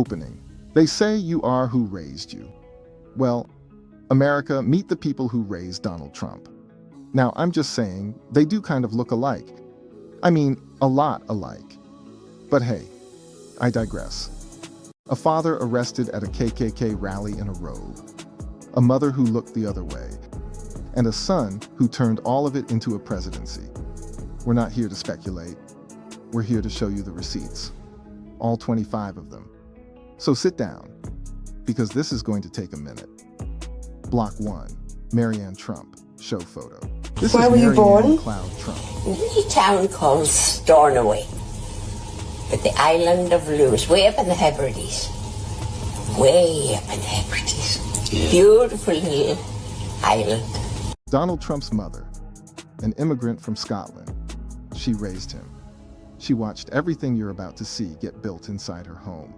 Opening. They say you are who raised you. Well, America, meet the people who raised Donald Trump. Now, I'm just saying, they do kind of look alike. I mean, a lot alike. But hey, I digress. A father arrested at a KKK rally in a robe. A mother who looked the other way. And a son who turned all of it into a presidency. We're not here to speculate. We're here to show you the receipts. All 25 of them. So sit down, because this is going to take a minute. Block 1, Marianne Trump, show photo. This Where is were you born? Cloud Trump. In a little town called Stornoway, at the island of Lewis, way up in the Hebrides. Way up in the Hebrides. Beautiful little island. Donald Trump's mother, an immigrant from Scotland. She raised him. She watched everything you're about to see get built inside her home,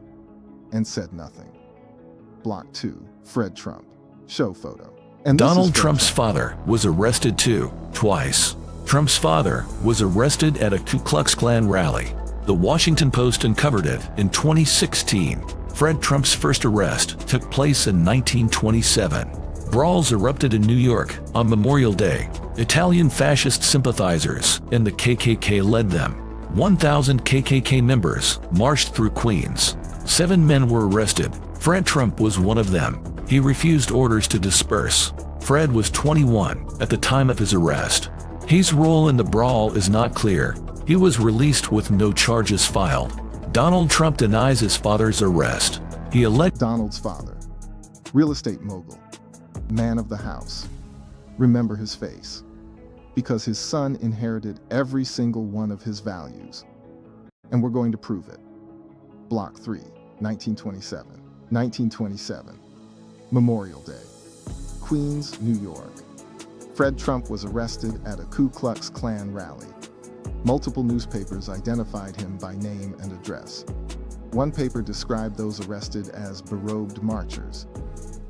and said nothing. Block 2, Fred Trump, show photo. And Donald Trump's father was arrested too, twice. Trump's father was arrested at a Ku Klux Klan rally. The Washington Post uncovered it in 2016. Fred Trump's first arrest took place in 1927. Brawls erupted in New York on Memorial Day. Italian fascist sympathizers and the KKK led them. 1,000 KKK members marched through Queens. 7 men were arrested. Fred Trump was one of them. He refused orders to disperse. Fred was 21 at the time of his arrest. His role in the brawl is not clear. He was released with no charges filed. Donald Trump denies his father's arrest. He elected Donald's father, real estate mogul, man of the house. Remember his face, because his son inherited every single one of his values. And we're going to prove it. Block 3, 1927. 1927. Memorial Day. Queens, New York. Fred Trump was arrested at a Ku Klux Klan rally. Multiple newspapers identified him by name and address. One paper described those arrested as berobed marchers.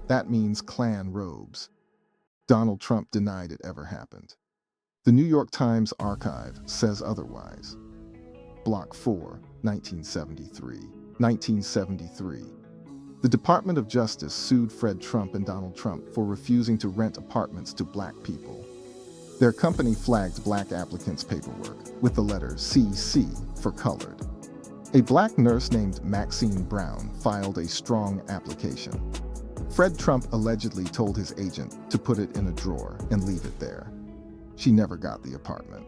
That means Klan robes. Donald Trump denied it ever happened. The New York Times archive says otherwise. Block 4, 1973. 1973. The Department of Justice sued Fred Trump and Donald Trump for refusing to rent apartments to black people. Their company flagged black applicants' paperwork with the letter CC for colored. A black nurse named Maxine Brown filed a strong application. Fred Trump allegedly told his agent to put it in a drawer and leave it there. She never got the apartment.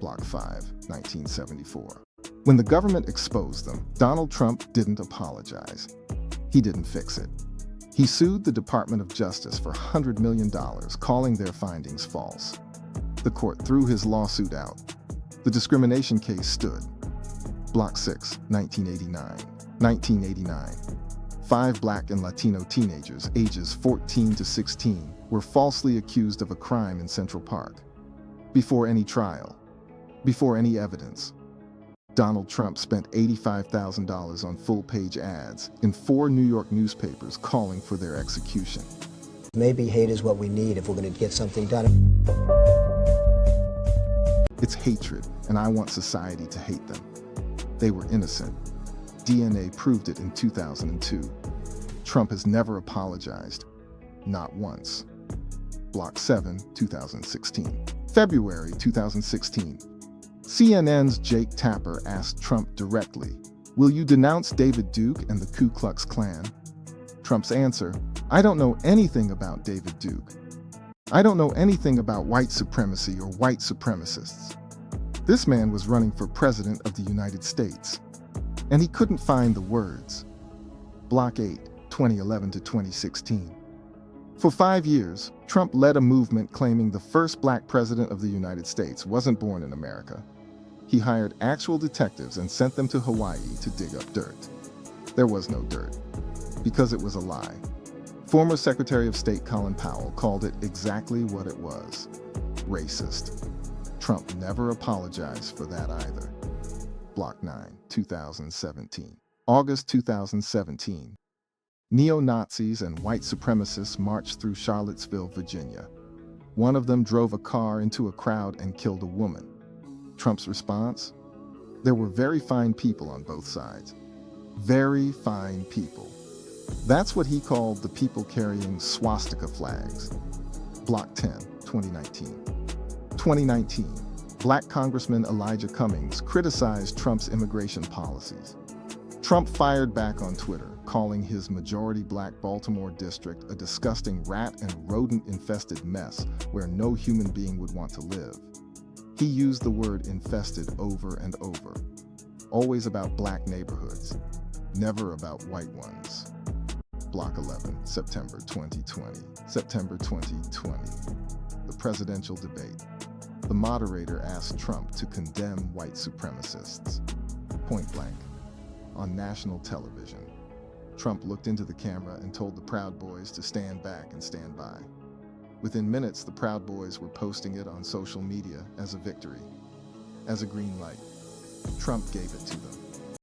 Block 5, 1974. When the government exposed them, Donald Trump didn't apologize. He didn't fix it. He sued the Department of Justice for $100 million, calling their findings false. The court threw his lawsuit out. The discrimination case stood. Block 6, 1989. 1989. 5 black and Latino teenagers, ages 14 to 16, were falsely accused of a crime in Central Park. Before any trial, before any evidence, Donald Trump spent $85,000 on full-page ads in 4 New York newspapers calling for their execution. Maybe hate is what we need if we're going to get something done. It's hatred, and I want society to hate them. They were innocent. DNA proved it in 2002. Trump has never apologized. Not once. Block 7, 2016. February 2016. CNN's Jake Tapper asked Trump directly, "Will you denounce David Duke and the Ku Klux Klan?" Trump's answer, "I don't know anything about David Duke. I don't know anything about white supremacy or white supremacists." This man was running for president of the United States, and he couldn't find the words. Block 8, 2011 to 2016. For 5 years, Trump led a movement claiming the first black president of the United States wasn't born in America. He hired actual detectives and sent them to Hawaii to dig up dirt. There was no dirt, because it was a lie. Former Secretary of State Colin Powell called it exactly what it was: racist. Trump never apologized for that either. Block 9, 2017. August 2017. Neo-Nazis and white supremacists marched through Charlottesville, Virginia. One of them drove a car into a crowd and killed a woman. Trump's response? There were very fine people on both sides. Very fine people. That's what he called the people carrying swastika flags. Block 10, 2019. 2019. Black Congressman Elijah Cummings criticized Trump's immigration policies. Trump fired back on Twitter, calling his majority black Baltimore district a disgusting rat and rodent-infested mess where no human being would want to live. He used the word infested over and over, always about black neighborhoods, never about white ones. Block 11, September 2020. September 2020. The presidential debate. The moderator asked Trump to condemn white supremacists. Point blank. On national television. Trump looked into the camera and told the Proud Boys to stand back and stand by. Within minutes, the Proud Boys were posting it on social media as a victory, as a green light. Trump gave it to them.